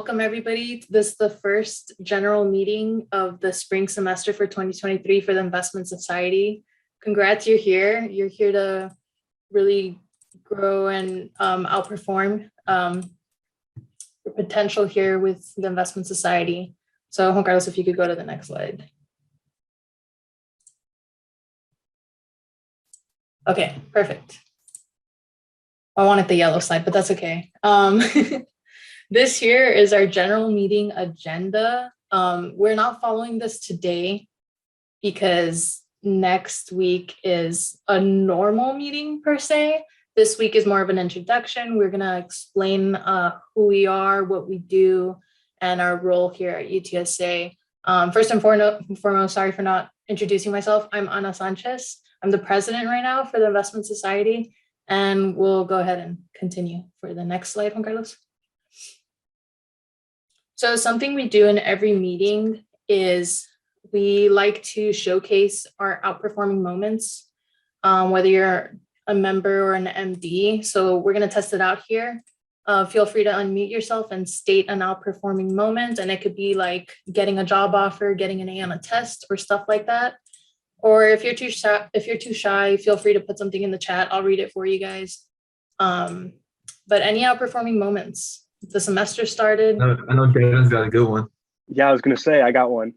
welcome everybody. This is the first general meeting of the spring semester for 2023 for the Investment Society. Congrats, you're here. You're here to really grow and outperform your potential here with the Investment Society. So Juan Carlos, if you could go to the next slide. Okay, perfect. I wanted the yellow slide, but that's okay. This here is our general meeting agenda. We're not following this today because next week is a normal meeting per se. This week is more of an introduction. We're gonna explain who we are, what we do, and our role here at UTSA. First and foremost, sorry for not introducing myself. I'm Ana Sanchez. I'm the president right now for the Investment Society, and we'll go ahead and continue for the next slide, Juan Carlos. So something we do in every meeting is we like to showcase our outperforming moments, whether you're a member or an MD. So we're going to test it out here. Feel free to unmute yourself and state an outperforming moment. And it could be like getting a job offer, getting an A on a test or stuff like that. Or if you're too shy, feel free to put something in the chat. I'll read it for you guys. But any outperforming moments? The semester started. I know Jaden's got a good one. Yeah, I was going to say I got one.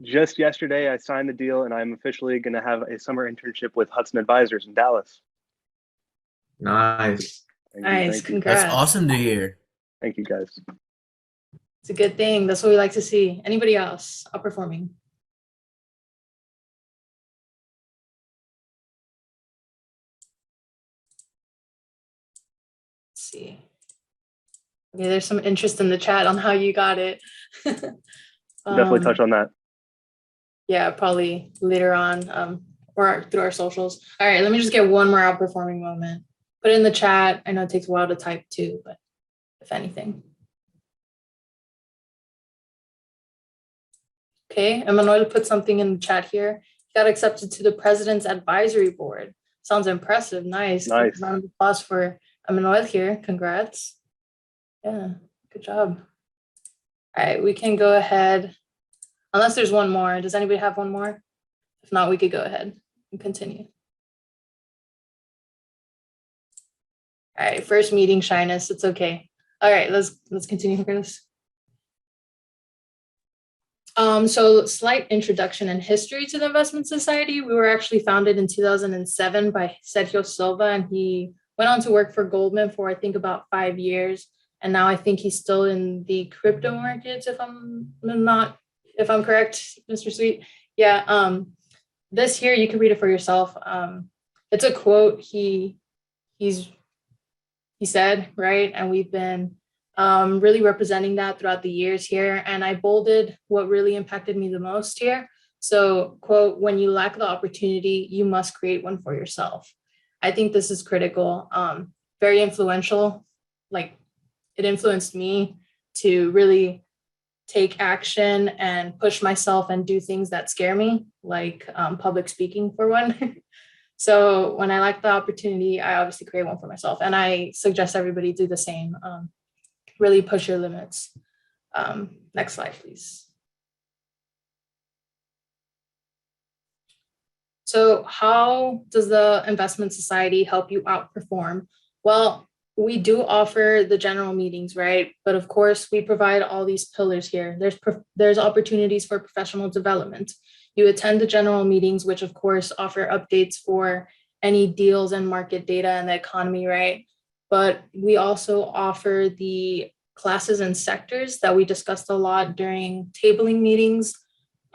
Just yesterday, I signed the deal, and I'm officially going to have a summer internship with Hudson Advisors in Dallas. Nice. Nice, congrats. That's awesome to hear. Thank you, guys. It's a good thing. That's what we like to see. Anybody else outperforming? Let's see. Okay, there's some interest in the chat on how you got it. Definitely touch on that. Yeah, probably later on or through our socials. All right, let me just get one more outperforming moment. Put it in the chat. I know it takes a while to type too, but if anything. Okay, Emmanuel put something in the chat here. He got accepted to the President's Advisory Board. Sounds impressive. Nice. Nice. Round of applause for Emmanuel here. Congrats. Yeah, good job. All right, we can go ahead. Unless there's one more. Does anybody have one more? If not, we could go ahead and continue. All right, first meeting shyness. It's okay. All right, let's continue with this. So slight introduction and history to the Investment Society. We were actually founded in 2007 by Sergio Silva, and he went on to work for Goldman for, I think, about 5 years. And now I think he's still in the crypto markets, if I'm correct, Mr. Sweet. Yeah. This here, you can read it for yourself. It's a quote he said, right? And we've been really representing that throughout the years here. And I bolded what really impacted me the most here. So, quote, "When you lack the opportunity, you must create one for yourself." I think this is critical, very influential. Like, it influenced me to really take action and push myself and do things that scare me, like public speaking for one. So when I lack the opportunity, I obviously create one for myself. And I suggest everybody do the same. Really push your limits. Next slide, please. So how does the Investment Society help you outperform? Well, we do offer the general meetings, right? But of course, we provide all these pillars here. There's opportunities for professional development. You attend the general meetings, which of course offer updates for any deals and market data and the economy, right? But we also offer the classes and sectors that we discussed a lot during tabling meetings,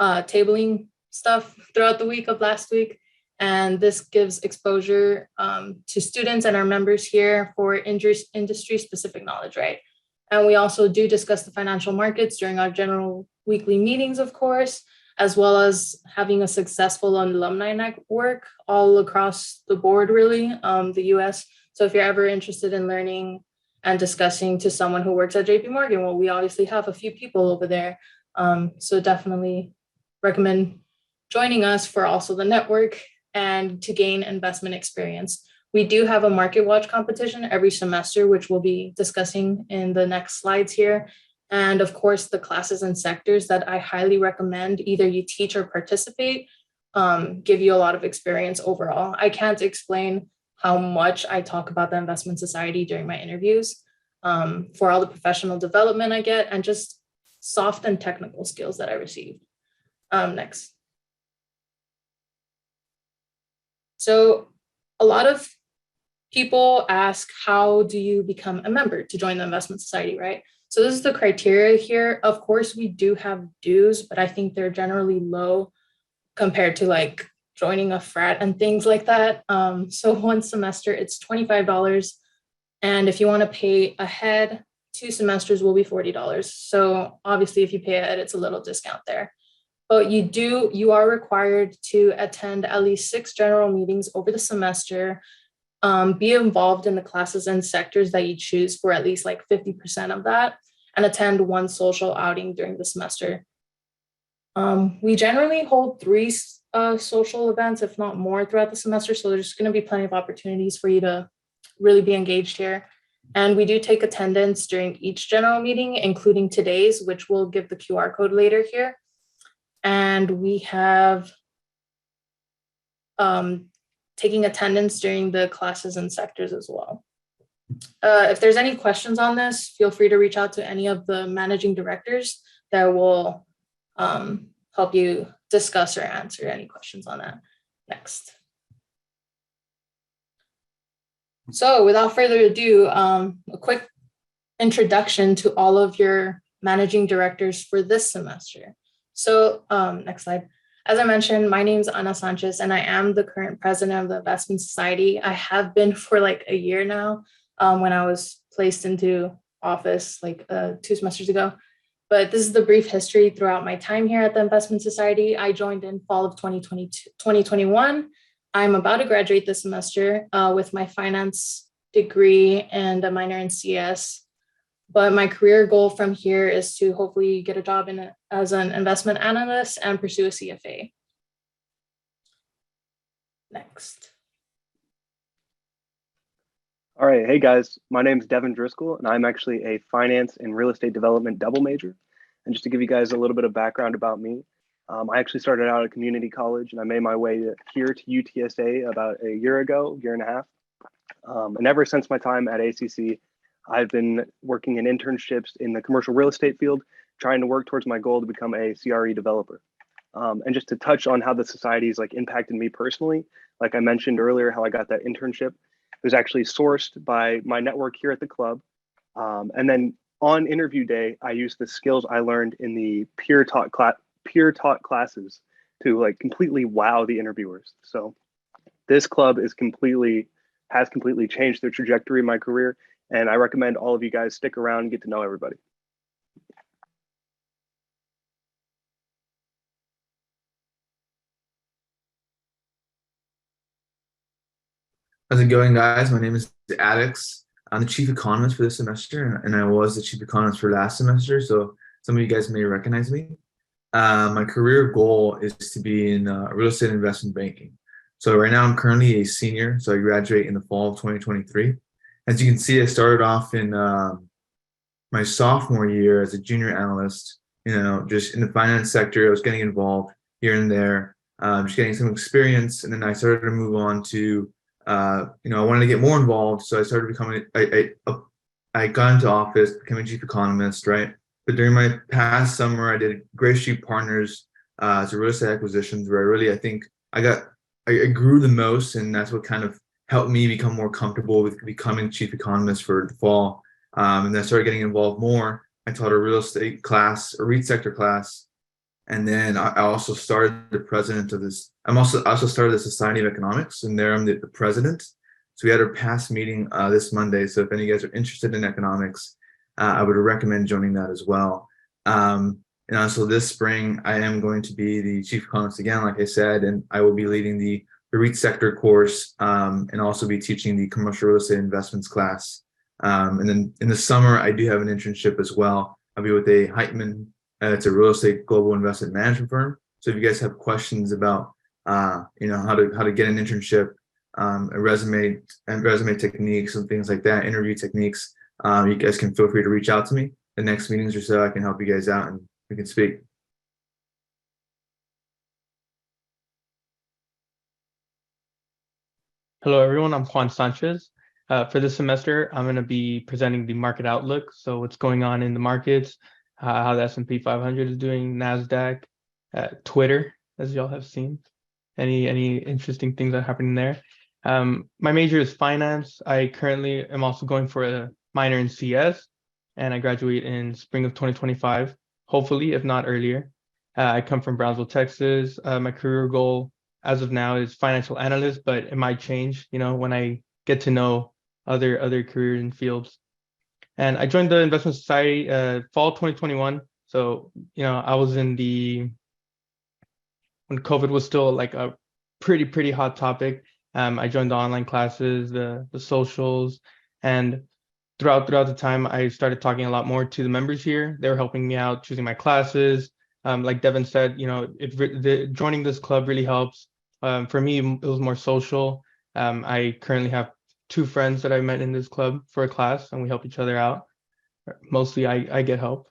tabling stuff throughout the week of last week. And this gives exposure to students and our members here for industry-specific knowledge, right? And we also do discuss the financial markets during our general weekly meetings, of course, as well as having a successful alumni network all across the board, really, the US. So if you're ever interested in learning and discussing to someone who works at JP Morgan, well, we obviously have a few people over there. So definitely recommend joining us for also the network and to gain investment experience. We do have a market watch competition every semester, which we'll be discussing in the next slides here. And of course, the classes and sectors that I highly recommend either you teach or participate give you a lot of experience overall. I can't explain how much I talk about the investment society during my interviews for all the professional development I get and just soft and technical skills that I receive. Next. So a lot of people ask, how do you become a member to join the investment society, right? So this is the criteria here. Of course, we do have dues, but I think they're generally low compared to like joining a frat and things like that. So one semester, it's $25. And if you want to pay ahead, 2 semesters will be $40. So obviously, if you pay ahead, it's a little discount there. But you are required to attend at least 6 general meetings over the semester, be involved in the classes and sectors that you choose for at least like 50% of that, and attend 1 social outing during the semester. We generally hold 3 social events, if not more, throughout the semester. So there's going to be plenty of opportunities for you to really be engaged here. And we do take attendance during each general meeting, including today's, which we'll give the QR code later here. And we have taking attendance during the classes and sectors as well. If there's any questions on this, feel free to reach out to any of the managing directors that will help you discuss or answer any questions on that. Next. So without further ado, a quick introduction to all of your managing directors for this semester. So next slide. As I mentioned, my name is Ana Sanchez, and I am the current president of the Investment Society. I have been for like a year now when I was placed into office like 2 semesters ago. But this is the brief history throughout my time here at the Investment Society. I joined in fall of 2021. I'm about to graduate this semester with my finance degree and a minor in CS. But my career goal from here is to hopefully get a job as an investment analyst and pursue a CFA. Next. All right, hey guys, my name is Devin Driscoll, and I'm actually a finance and real estate development double major. And just to give you guys a little bit of background about me, I actually started out at community college, and I made my way here to UTSA about a year ago, year and a half. And ever since my time at ACC, I've been working in internships in the commercial real estate field, trying to work towards my goal to become a CRE developer. And just to touch on how the society has like impacted me personally, like I mentioned earlier, how I got that internship, it was actually sourced by my network here at the club. And then on interview day, I used the skills I learned in the peer taught classes to like completely wow the interviewers. So this club has completely changed the trajectory of my career. And I recommend all of you guys stick around and get to know everybody. How's it going, guys? My name is Alex. I'm the chief economist for this semester, and I was the chief economist for last semester, so some of you guys may recognize me. My career goal is to be in real estate investment banking. So right now I'm currently a senior, so I graduate in the fall of 2023. As you can see, I started off in my sophomore year as a junior analyst, just in the finance sector. I was getting involved here and there, just getting some experience, and then I started to move on to I wanted to get more involved, so I started becoming. I got into office, becoming chief economist, right? But during my past summer, I did Gray Street Partners as a real estate acquisitions, where I think I grew the most, and that's what kind of helped me become more comfortable with becoming chief economist for the fall. And then I started getting involved more. I taught a real estate class, a REIT sector class, and then I also started the president of this. I also started the Society of Economics, and there I'm the president. So we had our past meeting this Monday. So if any of you guys are interested in economics, I would recommend joining that as well. And also this spring, I am going to be the chief economist again, like I said, and I will be leading the REIT sector course and also be teaching the commercial real estate investments class. And then in the summer, I do have an internship as well. I'll be with a Heitman. It's a real estate global investment management firm. So if you guys have questions about, how to get an internship, resume techniques and things like that, interview techniques, you guys can feel free to reach out to me. The next meetings or so, I can help you guys out and we can speak. Hello, everyone. I'm Juan Sanchez. For this semester, I'm going to be presenting the market outlook. So what's going on in the markets, how the S&P 500 is doing, NASDAQ, Twitter, as y'all have seen. Any interesting things that are happening there. My major is finance. I currently am also going for a minor in CS, and I graduate in spring of 2025, hopefully, if not earlier. I come from Brownsville, Texas. My career goal as of now is financial analyst, but it might change, when I get to know other careers and fields. And I joined the Investment Society fall 2021. So, I was when COVID was still like a pretty hot topic. I joined the online classes, the socials, and throughout the time, I started talking a lot more to the members here. They were helping me out choosing my classes. Like Devin said, joining this club really helps. For me, it was more social. I currently have 2 friends that I met in this club for a class, and we help each other out. Mostly, I get help.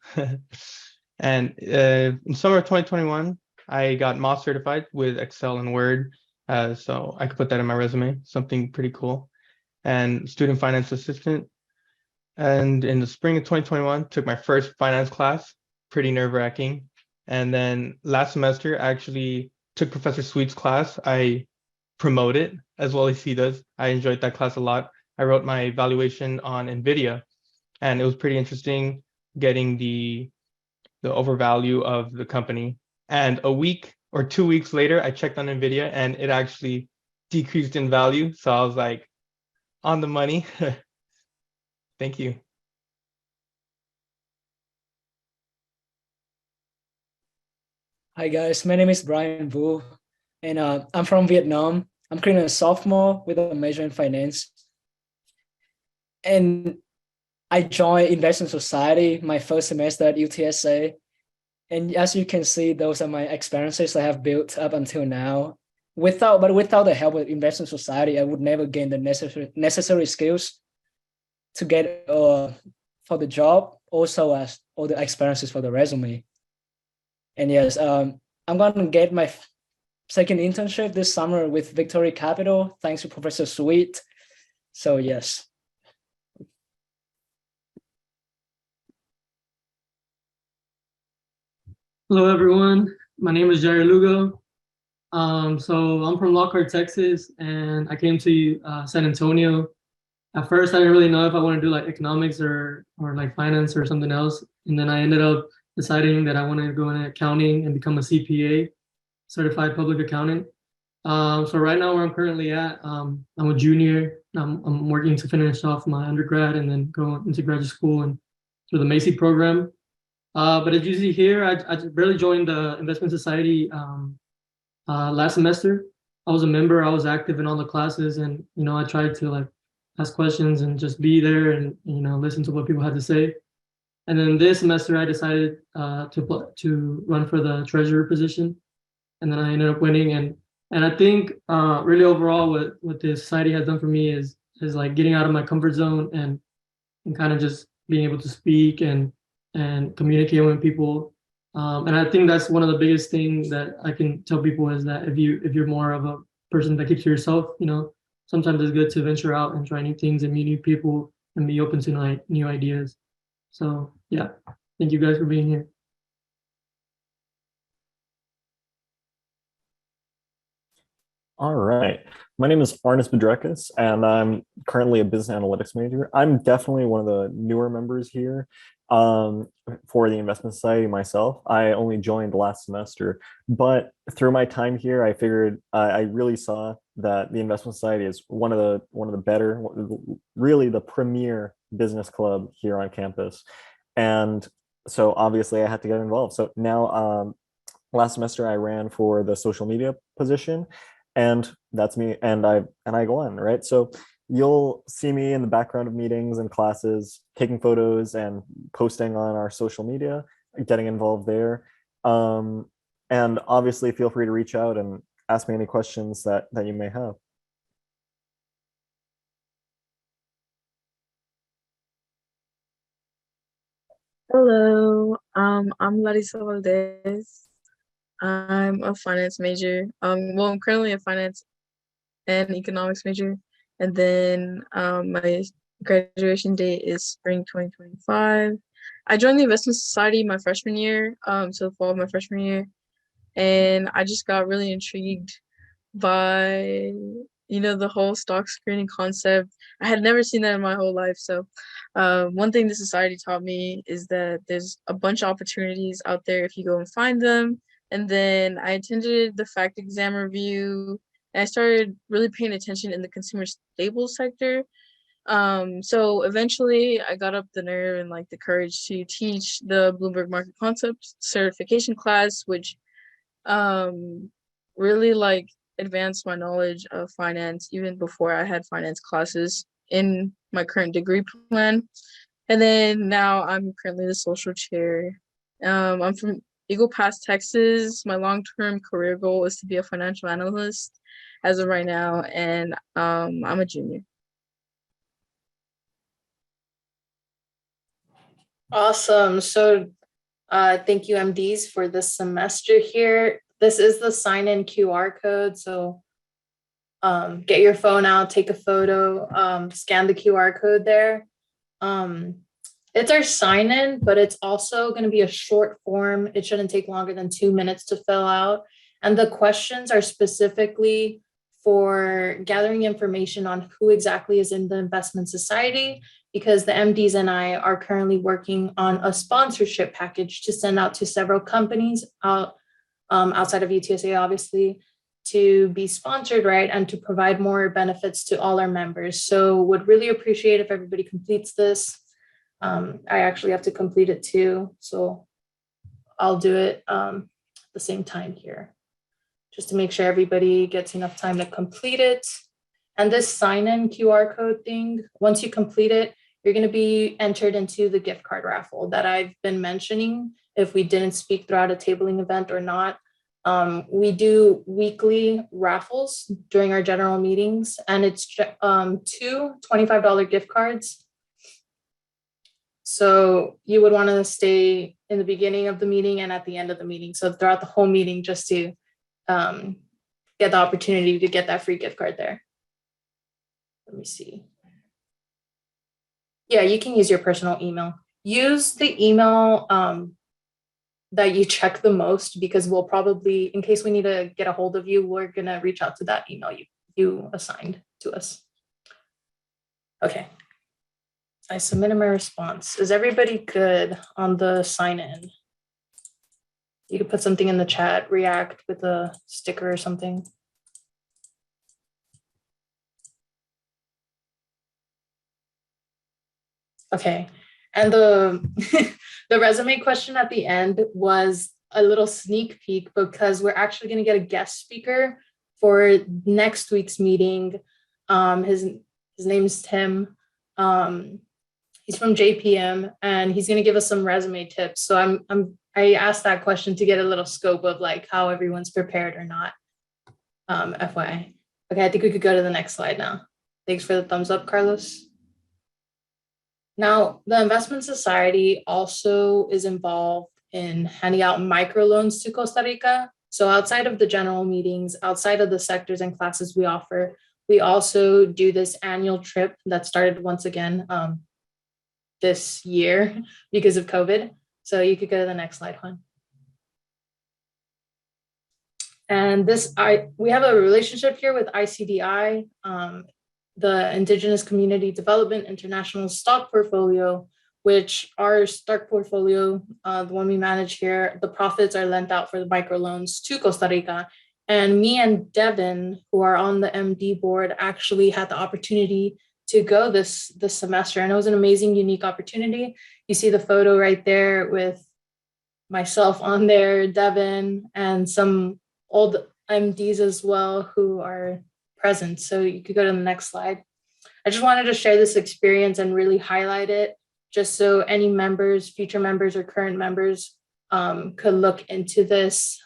And in summer of 2021, I got Moss certified with Excel and Word, so I could put that in my resume. Something pretty cool. And student finance assistant. And in the spring of 2021, took my first finance class. Pretty nerve-wracking. And then last semester, I actually took Professor Sweet's class. I promote it as well as he does. I enjoyed that class a lot. I wrote my evaluation on NVIDIA, and it was pretty interesting getting the overvalue of the company. And a week or 2 weeks later, I checked on NVIDIA and it actually decreased in value. So I was like, on the money. Thank you. Hi guys, my name is Brian Vu, and I'm from Vietnam. I'm currently a sophomore with a major in finance. And I joined Investment Society my first semester at UTSA. And as you can see, those are my experiences I have built up until now. Without the help of Investment Society, I would never gain the necessary skills to get for the job, also as all the experiences for the resume. And yes, I'm going to get my second internship this summer with Victory Capital, thanks to Professor Sweet. So yes. Hello, everyone. My name is Jerry Lugo. So I'm from Lockhart, Texas, and I came to San Antonio. At first, I didn't really know if I wanted to do like economics or like finance or something else. And then I ended up deciding that I wanted to go into accounting and become a CPA, certified public accountant. So right now where I'm currently at, I'm a junior. I'm working to finish off my undergrad and then go into graduate school and through the Macy program. But as you see here, I barely joined the Investment Society last semester. I was a member. I was active in all the classes, and I tried to like ask questions and just be there and listen to what people had to say. And then this semester, I decided to run for the treasurer position, and then I ended up winning. And I think really overall, what the society has done for me is like getting out of my comfort zone and kind of just being able to speak and communicate with people. And I think that's one of the biggest things that I can tell people is that if you're more of a person that keeps to yourself, sometimes it's good to venture out and try new things and meet new people and be open to new ideas. So yeah, thank you guys for being here. All right. My name is Arnis Bedrekis, and I'm currently a business analytics major. I'm definitely one of the newer members here for the Investment Society myself. I only joined last semester, but through my time here, I figured I really saw that the Investment Society is one of the better, really the premier business club here on campus. And so obviously I had to get involved. So now last semester I ran for the social media position, and that's me, and I go on, right? So you'll see me in the background of meetings and classes, taking photos and posting on our social media, getting involved there. And obviously feel free to reach out and ask me any questions that you may have. Hello, I'm Larissa Valdez. I'm a finance major. Well, I'm currently a finance and economics major, and then my graduation date is spring 2025. I joined the investment society my freshman year, so the fall of my freshman year, and I just got really intrigued by the whole stock screening concept. I had never seen that in my whole life. So one thing the society taught me is that there's a bunch of opportunities out there if you go and find them. And then I attended the fact exam review, and I started really paying attention in the consumer staples sector. So eventually I got up the nerve and like the courage to teach the Bloomberg Market Concepts certification class, which really like advanced my knowledge of finance even before I had finance classes in my current degree plan. And then now I'm currently the social chair. I'm from Eagle Pass, Texas. My long-term career goal is to be a financial analyst as of right now, and I'm a junior. Awesome. So thank you, MDs, for this semester here. This is the sign-in QR code. So get your phone out, take a photo, scan the QR code there. It's our sign-in, but it's also going to be a short form. It shouldn't take longer than 2 minutes to fill out. And the questions are specifically for gathering information on who exactly is in the investment society, because the MDs and I are currently working on a sponsorship package to send out to several companies outside of UTSA, obviously, to be sponsored, right, and to provide more benefits to all our members. So would really appreciate if everybody completes this. I actually have to complete it too, so I'll do it at the same time here, just to make sure everybody gets enough time to complete it. And this sign-in QR code thing, once you complete it, you're going to be entered into the gift card raffle that I've been mentioning if we didn't speak throughout a tabling event or not. We do weekly raffles during our general meetings, and it's two $25 gift cards. So you would want to stay in the beginning of the meeting and at the end of the meeting. So throughout the whole meeting, just to get the opportunity to get that free gift card there. Let me see. Yeah, you can use your personal email. Use the email that you check the most, because we'll probably, in case we need to get a hold of you, we're going to reach out to that email you assigned to us. Okay. I submitted my response. Is everybody good on the sign in? You could put something in the chat, react with a sticker or something. Okay. And the the resume question at the end was a little sneak peek, because we're actually going to get a guest speaker for next week's meeting. His name is Tim. He's from JPM, and he's going to give us some resume tips. So I asked that question to get a little scope of like how everyone's prepared or not. FYI. Okay, I think we could go to the next slide now. Thanks for the thumbs up, Carlos. Now, the Investment Society also is involved in handing out microloans to Costa Rica. So outside of the general meetings, outside of the sectors and classes we offer, we also do this annual trip that started once again this year because of COVID. So you could go to the next slide, Juan. And we have a relationship here with ICDI, the Indigenous Community Development International Stock Portfolio, which our stock portfolio, the one we manage here, the profits are lent out for the microloans to Costa Rica. And me and Devin, who are on the MD board, actually had the opportunity to go this semester. And it was an amazing, unique opportunity. You see the photo right there with myself on there, Devin, and some old MDs as well who are present. So you could go to the next slide. I just wanted to share this experience and really highlight it, just so any members, future members or current members could look into this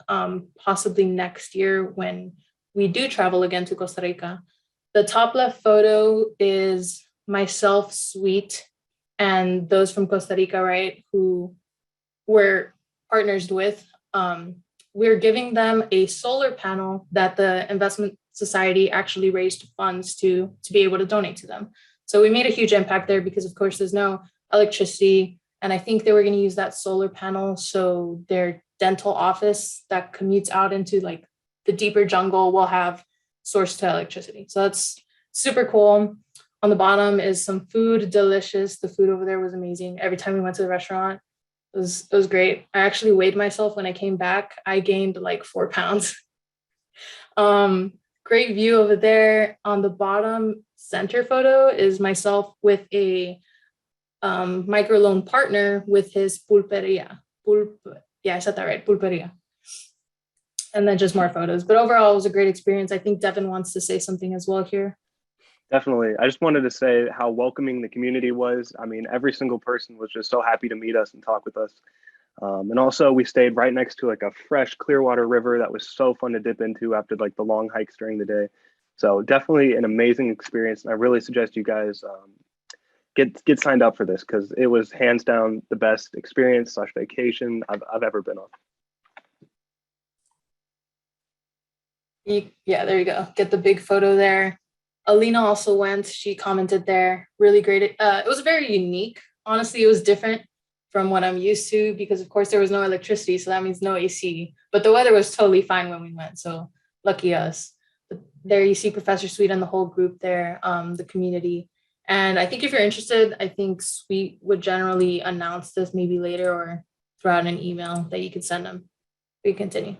possibly next year when we do travel again to Costa Rica. The top left photo is myself, Sweet, and those from Costa Rica, right, who we're partners with, we're giving them a solar panel that the investment society actually raised funds to be able to donate to them. So we made a huge impact there because, of course, there's no electricity. And I think they were going to use that solar panel so their dental office that commutes out into like the deeper jungle will have source to electricity. So that's super cool. On the bottom is some food, delicious. The food over there was amazing. Every time we went to the restaurant, it was great. I actually weighed myself when I came back. I gained like 4 pounds. Great view over there. On the bottom center photo is myself with a microloan partner with his pulperia. Yeah, I said that right, pulperia. And then just more photos. But overall, it was a great experience. I think Devin wants to say something as well here. Definitely. I just wanted to say how welcoming the community was. I mean, every single person was just so happy to meet us and talk with us. And also we stayed right next to like a fresh Clearwater river that was so fun to dip into after like the long hikes during the day. So definitely an amazing experience. And I really suggest you guys get signed up for this because it was hands down the best experience / vacation I've ever been on. Yeah, there you go. Get the big photo there. Alina also went. She commented there. Really great. It was very unique. Honestly, it was different from what I'm used to because, of course, there was no electricity. So that means no AC. But the weather was totally fine when we went. So lucky us. But there you see Professor Sweet and the whole group there, the community. And I think if you're interested, I think Sweet would generally announce this maybe later or throw out an email that you could send them. We continue.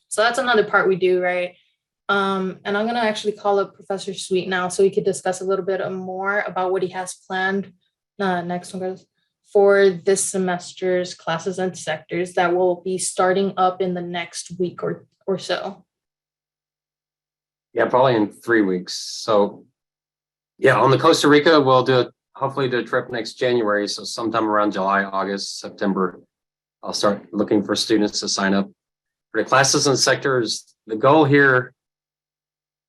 So that's another part we do, right? And I'm going to actually call up Professor Sweet now so he could discuss a little bit more about what he has planned. Next one goes for this semester's classes and sectors that will be starting up in the next week or so. Yeah, probably in 3 weeks. So yeah, on the Costa Rica, we'll hopefully do a trip next January. So sometime around July, August, September, I'll start looking for students to sign up. For the classes and sectors, the goal here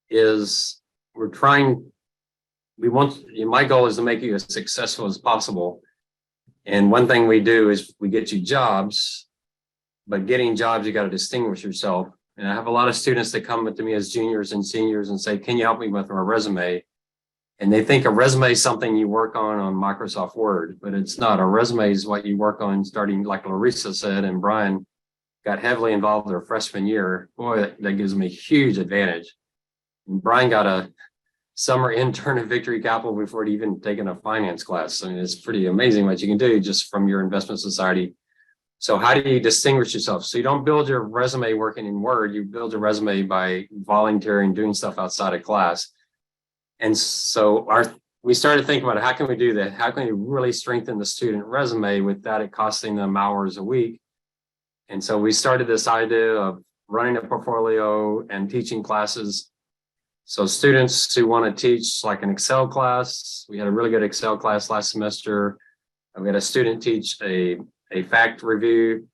is my goal is to make you as successful as possible. And one thing we do is we get you jobs, but getting jobs, you got to distinguish yourself. And I have a lot of students that come to me as juniors and seniors and say, can you help me with my resume? And they think a resume is something you work on Microsoft Word, but it's not. A resume is what you work on starting, like Larissa said, and Brian got heavily involved their freshman year. Boy, that gives them a huge advantage. And Brian got a summer intern at Victory Capital before he'd even taken a finance class. I mean, it's pretty amazing what you can do just from your investment society. So how do you distinguish yourself? So you don't build your resume working in Word, you build your resume by volunteering, doing stuff outside of class. And so we started thinking about how can we do that? How can we really strengthen the student resume without it costing them hours a week? And so we started this idea of running a portfolio and teaching classes. So students who want to teach like an Excel class, we had a really good Excel class last semester. We had a student teach a fact review.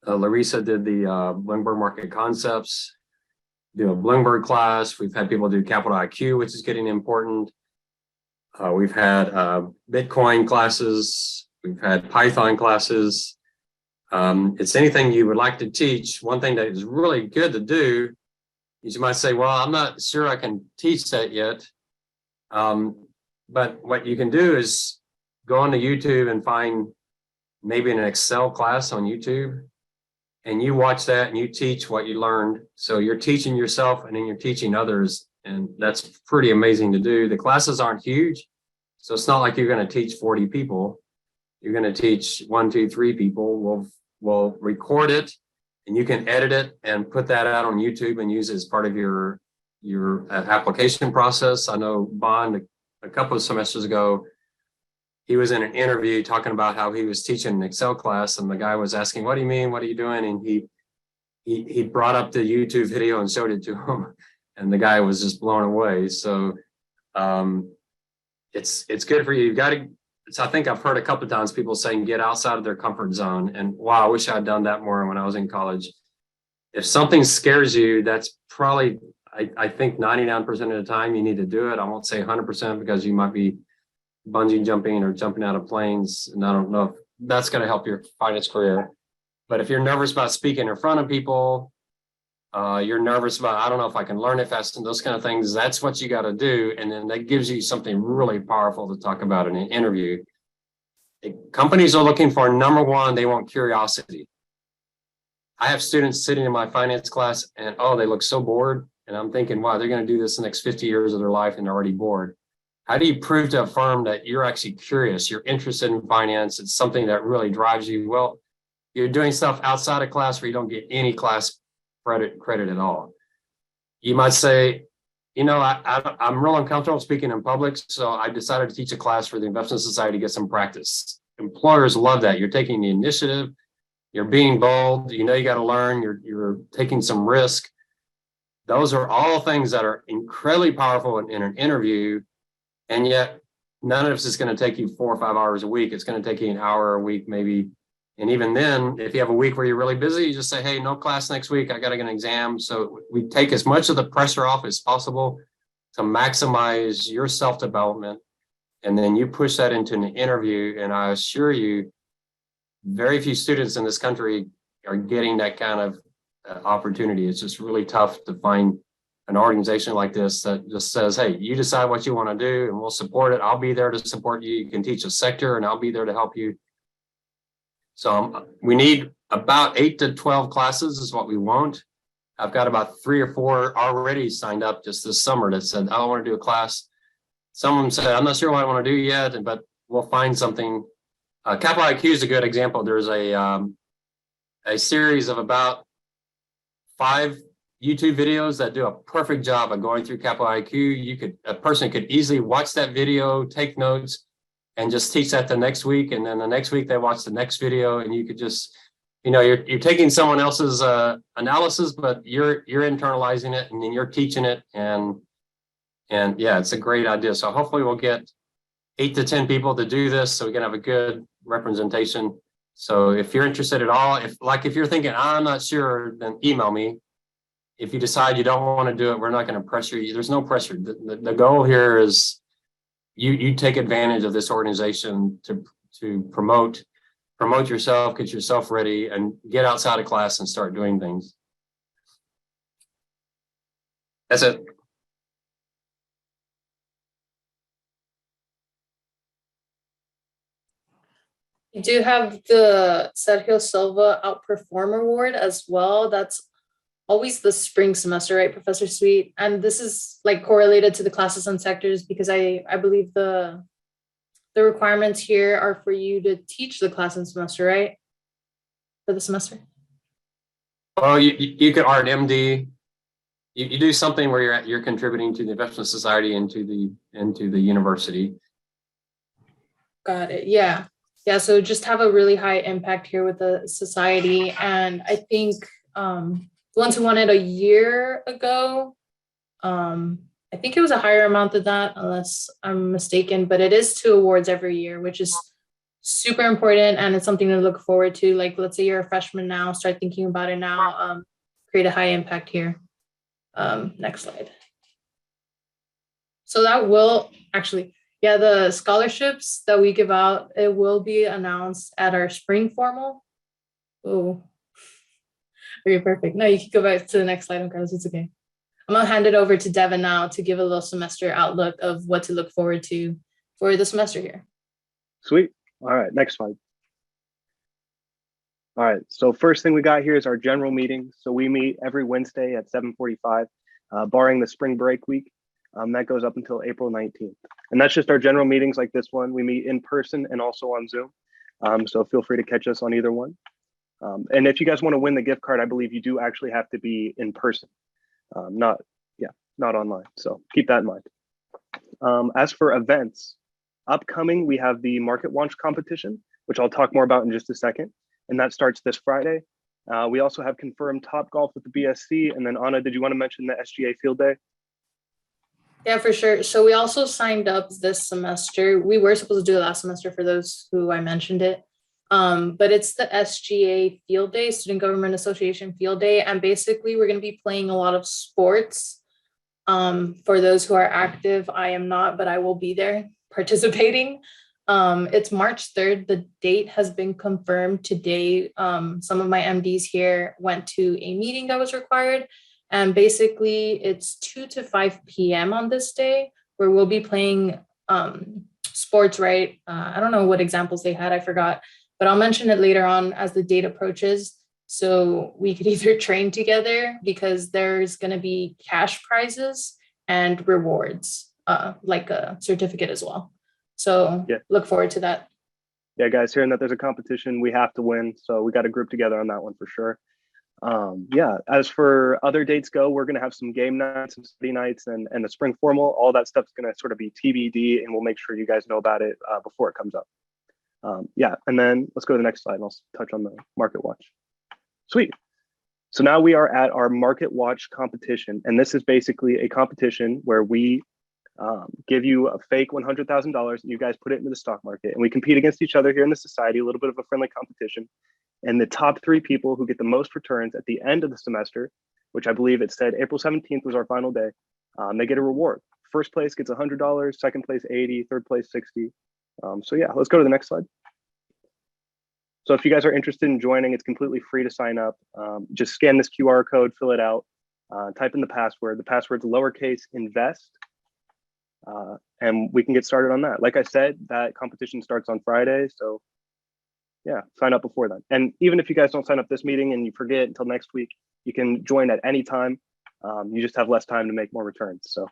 Larissa did the Bloomberg Market Concepts, do a Bloomberg class. We've had people do Capital IQ, which is getting important. We've had Bitcoin classes. We've had Python classes. It's anything you would like to teach. One thing that is really good to do is you might say, well, I'm not sure I can teach that yet. But what you can do is go onto YouTube and find maybe an Excel class on YouTube, and you watch that and you teach what you learned. So you're teaching yourself and then you're teaching others. And that's pretty amazing to do. The classes aren't huge. So it's not like you're going to teach 40 people. You're going to teach 1, 2, 3 people. We'll record it and you can edit it and put that out on YouTube and use it as part of your application process. I know Bond, a couple of semesters ago, he was in an interview talking about how he was teaching an Excel class, and the guy was asking, what do you mean? What are you doing? And he brought up the YouTube video and showed it to him, and the guy was just blown away. So it's good for you. You've got to, I think I've heard a couple of times people saying get outside of their comfort zone. And wow, I wish I'd done that more when I was in college. If something scares you, that's probably, I think 99% of the time you need to do it. I won't say 100% because you might be bungee jumping or jumping out of planes. And I don't know if that's going to help your finance career. But if you're nervous about speaking in front of people, you're nervous about, I don't know if I can learn it fast and those kind of things, that's what you got to do. And then that gives you something really powerful to talk about in an interview. Companies are looking for, number one, they want curiosity. I have students sitting in my finance class and, oh, they look so bored. And I'm thinking, wow, they're going to do this the next 50 years of their life and they're already bored. How do you prove to a firm that you're actually curious, you're interested in finance, it's something that really drives you? Well, you're doing stuff outside of class where you don't get any class credit at all. You might say, you know, I'm real uncomfortable speaking in public, so I decided to teach a class for the Investment Society to get some practice. Employers love that. You're taking the initiative, you're being bold, you know you got to learn, you're taking some risk. Those are all things that are incredibly powerful in an interview, and yet none of this is going to take you 4 or 5 hours a week. It's going to take you an hour a week, maybe. And even then, if you have a week where you're really busy, you just say, hey, no class next week. I got to get an exam. So we take as much of the pressure off as possible to maximize your self-development. And then you push that into an interview. And I assure you, very few students in this country are getting that kind of opportunity. It's just really tough to find an organization like this that just says, hey, you decide what you want to do and we'll support it. I'll be there to support you. You can teach a sector and I'll be there to help you. So we need about 8 to 12 classes is what we want. I've got about 3 or 4 already signed up just this summer that said, I want to do a class. Some of them said, I'm not sure what I want to do yet, but we'll find something. Capital IQ is a good example. There's a series of about 5 YouTube videos that do a perfect job of going through Capital IQ. A person could easily watch that video, take notes, and just teach that the next week. And then the next week they watch the next video, and you could just, you know, you're taking someone else's analysis, but you're internalizing it and then you're teaching it. And yeah, it's a great idea. So hopefully we'll get 8 to 10 people to do this so we can have a good representation. So if you're interested at all, if you're thinking, I'm not sure, then email me. If you decide you don't want to do it, we're not going to pressure you. There's no pressure. The goal here is you take advantage of this organization to promote yourself, get yourself ready, and get outside of class and start doing things. That's it. You do have the Sergio Silva Outperform Award as well. That's always the spring semester, right, Professor Sweet? And this is like correlated to the classes and sectors because I believe the requirements here are for you to teach the class and semester, right? For the semester. Oh, you could art MD. You do something where you're contributing to the Investment Society and to the university. Got it. Yeah. Yeah. So just have a really high impact here with the society. And I think the ones who won it a year ago, I think it was a higher amount than that, unless I'm mistaken, but it is 2 awards every year, which is super important. And it's something to look forward to. Like, let's say you're a freshman now, start thinking about it now, create a high impact here. Next slide. So that will actually, yeah, the scholarships that we give out, it will be announced at our spring formal. Oh, very perfect. No, you can go back to the next slide, Carlos. It's okay. I'm gonna hand it over to Devin now to give a little semester outlook of what to look forward to for the semester here. Sweet. All right, next slide. All right, so first thing we got here is our general meeting. So we meet every Wednesday at 7:45, barring the spring break week. That goes up until April 19th. And that's just our general meetings like this one. We meet in person and also on Zoom. So feel free to catch us on either one. And if you guys want to win the gift card, I believe you do actually have to be in person, not online. So keep that in mind. As for events, upcoming, we have the Market Launch competition, which I'll talk more about in just a second. And that starts this Friday. We also have confirmed Top Golf with the BSC. And then Anna, did you want to mention the SGA Field Day? Yeah, for sure. So we also signed up this semester. We were supposed to do it last semester for those who I mentioned it. But it's the SGA Field Day, Student Government Association Field Day. And basically we're going to be playing a lot of sports. For those who are active, I am not, but I will be there. participating. It's March 3rd. The date has been confirmed today. Some of my MDs here went to a meeting that was required. And basically, it's 2 to 5 p.m. on this day where we'll be playing sports, right? I don't know what examples they had, I forgot, but I'll mention it later on as the date approaches. So we could either train together because there's going to be cash prizes and rewards, like a certificate as well. So Yeah. Look forward to that. Yeah, guys, hearing that there's a competition, we have to win. So we got to group together on that one for sure. Yeah, as for other dates go, we're going to have some game nights, some study nights, and the spring formal. All that stuff's going to sort of be TBD, and we'll make sure you guys know about it before it comes up. Yeah, and then let's go to the next slide, and I'll touch on the Market Watch. Sweet. So now we are at our Market Watch competition, and this is basically a competition where we give you a fake $100,000, and you guys put it into the stock market, and we compete against each other here in the society, a little bit of a friendly competition. And the top 3 people who get the most returns at the end of the semester, which I believe it said April 17th was our final day, they get a reward. First place gets $100, second place 80, third place 60. So yeah, let's go to the next slide. So if you guys are interested in joining, it's completely free to sign up. Just scan this QR code, fill it out, type in the password. The password's lowercase invest, and we can get started on that. Like I said, that competition starts on Friday, so yeah, sign up before then. And even if you guys don't sign up this meeting and you forget until next week, you can join at any time. You just have less time to make more returns. So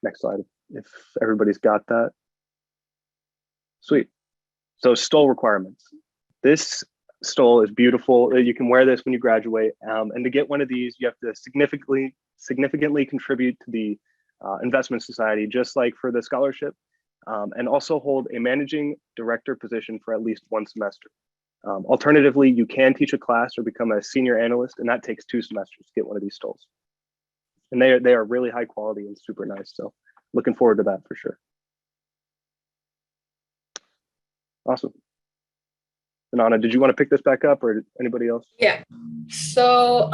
next slide, if everybody's got that. Sweet. So stole requirements. This stole is beautiful. You can wear this when you graduate. And to get one of these, you have to significantly contribute to the investment society, just like for the scholarship. And also hold a managing director position for at least 1 semester. Alternatively, you can teach a class or become a senior analyst, and that takes 2 semesters to get one of these stoles. And they are really high quality and super nice. So looking forward to that for sure. Awesome. Anana, did you want to pick this back up or anybody else? Yeah. So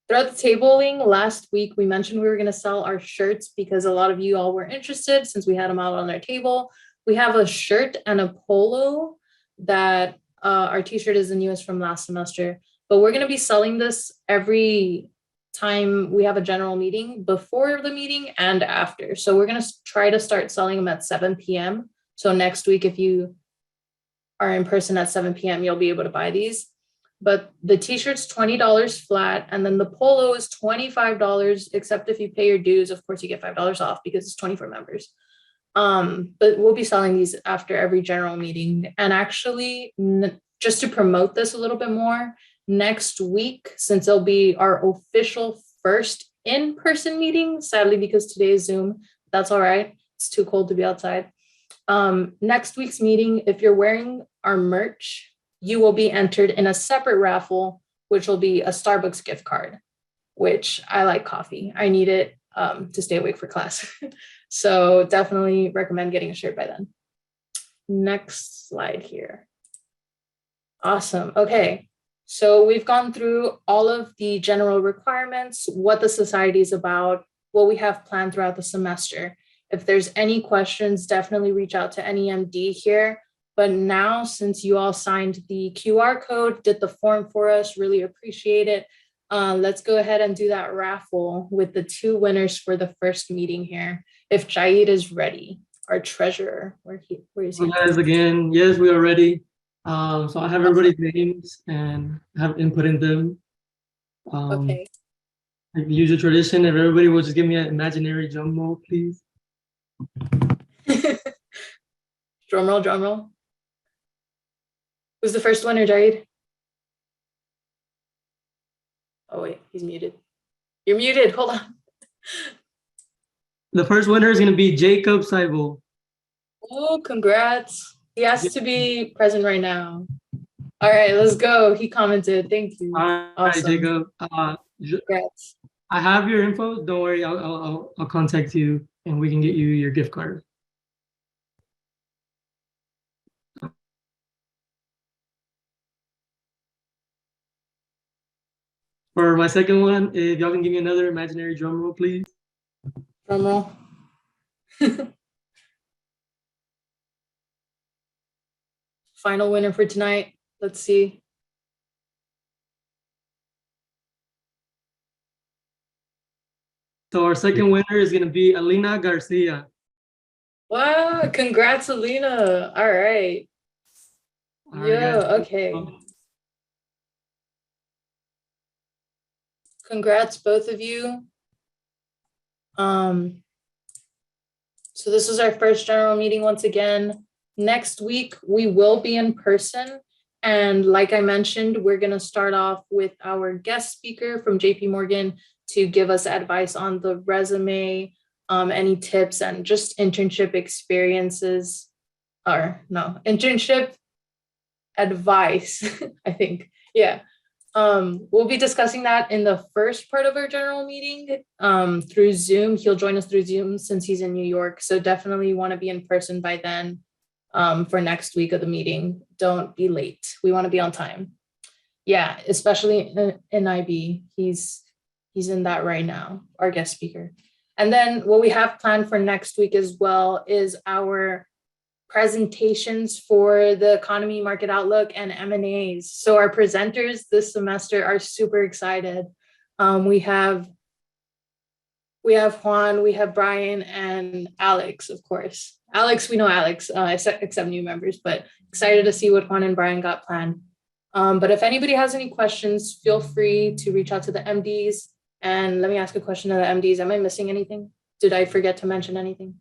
throughout the tabling last week, we mentioned we were going to sell our shirts because a lot of you all were interested since we had them out on our table. We have a shirt and a polo that our t-shirt is in US from last semester, but we're going to be selling this every time we have a general meeting, before the meeting and after. So we're going to try to start selling them at 7 p.m. So next week, if you are in person at 7 p.m., you'll be able to buy these. But the t-shirt's $20 flat, and then the polo is $25, except if you pay your dues, of course you get $5 off because it's 24 members. But we'll be selling these after every general meeting. And actually, just to promote this a little bit more, next week, since it'll be our official first in-person meeting, sadly because today is Zoom, that's all right. It's too cold to be outside. Next week's meeting, if you're wearing our merch, you will be entered in a separate raffle, which will be a Starbucks gift card, which I like coffee. I need it to stay awake for class. So definitely recommend getting a shirt by then. Next slide here. Awesome. Okay. So we've gone through all of the general requirements, what the society is about, what we have planned throughout the semester. If there's any questions, definitely reach out to any MD here. But now, since you all signed the QR code, did the form for us, really appreciate it. Let's go ahead and do that raffle with the 2 winners for the first meeting here. If Jaid is ready, our treasurer, where is he? Guys, again, yes, we are ready. So I have everybody's names and have input in them. Okay. Like the usual tradition, if everybody will just give me an imaginary drum roll, please. Drum roll, drum roll. Who's the first winner, Jaid? Oh wait, he's muted. You're muted, hold on. The first winner is going to be Jacob Seibel. Oh, congrats. He has to be present right now. All right, let's go. He commented, thank you. All right, Awesome. Jacob. Congrats. I have your info. Don't worry, I'll contact you and we can get you your gift card. For my second one, if y'all can give me another imaginary drum roll, please. Drum roll. Final winner for tonight. Let's see. So our second winner is going to be Alina Garcia. Wow, congrats, Alina. All right. All right, Yeah, guys. okay. Congrats, both of you. So this is our first general meeting once again. Next week, we will be in person. And like I mentioned, we're gonna start off with our guest speaker from JP Morgan to give us advice on the resume, any tips and just internship experiences, or no, internship advice, I think, yeah. We'll be discussing that in the first part of our general meeting through Zoom. He'll join us through Zoom since he's in New York. So definitely want to be in person by then for next week of the meeting. Don't be late. We want to be on time. Yeah, especially in IB. He's in that right now, our guest speaker. And then what we have planned for next week as well is our presentations for the economy, market outlook, and M&As. So our presenters this semester are super excited. We have Juan, we have Brian, and Alex, of course. Alex, we know Alex, except new members, but excited to see what Juan and Brian got planned. But if anybody has any questions, feel free to reach out to the MDs. And let me ask a question to the MDs. Am I missing anything? Did I forget to mention anything?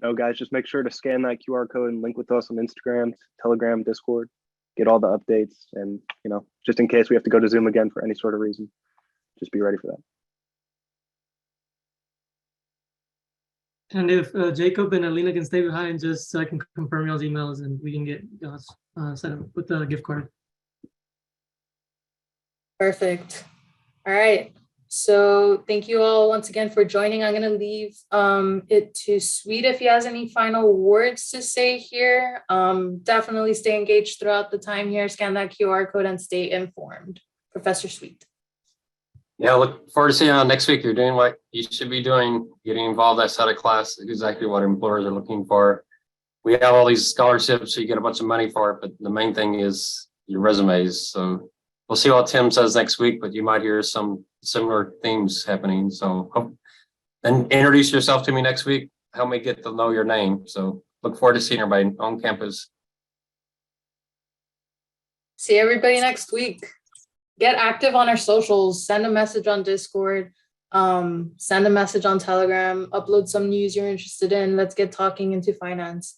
No, guys, just make sure to scan that QR code and link with us on Instagram, Telegram, Discord, get all the updates. And, you know, just in case we have to go to Zoom again for any sort of reason, just be ready for that. And if Jacob and Alina can stay behind, just so I can confirm y'all's emails and we can get set up with the gift card. Perfect. All right. So thank you all once again for joining. I'm going to leave it to Sweet if he has any final words to say here. Definitely stay engaged throughout the time here. Scan that QR code and stay informed. Professor Sweet. Yeah, look forward to seeing you next week. You're doing what you should be doing, getting involved outside of class, exactly what employers are looking for. We have all these scholarships, so you get a bunch of money for it, but the main thing is your resumes. So we'll see what Tim says next week, but you might hear some similar themes happening. So then introduce yourself to me next week. Help me get to know your name. So look forward to seeing everybody on campus. See everybody next week. Get active on our socials. Send a message on Discord. Send a message on Telegram. Upload some news you're interested in. Let's get talking into finance.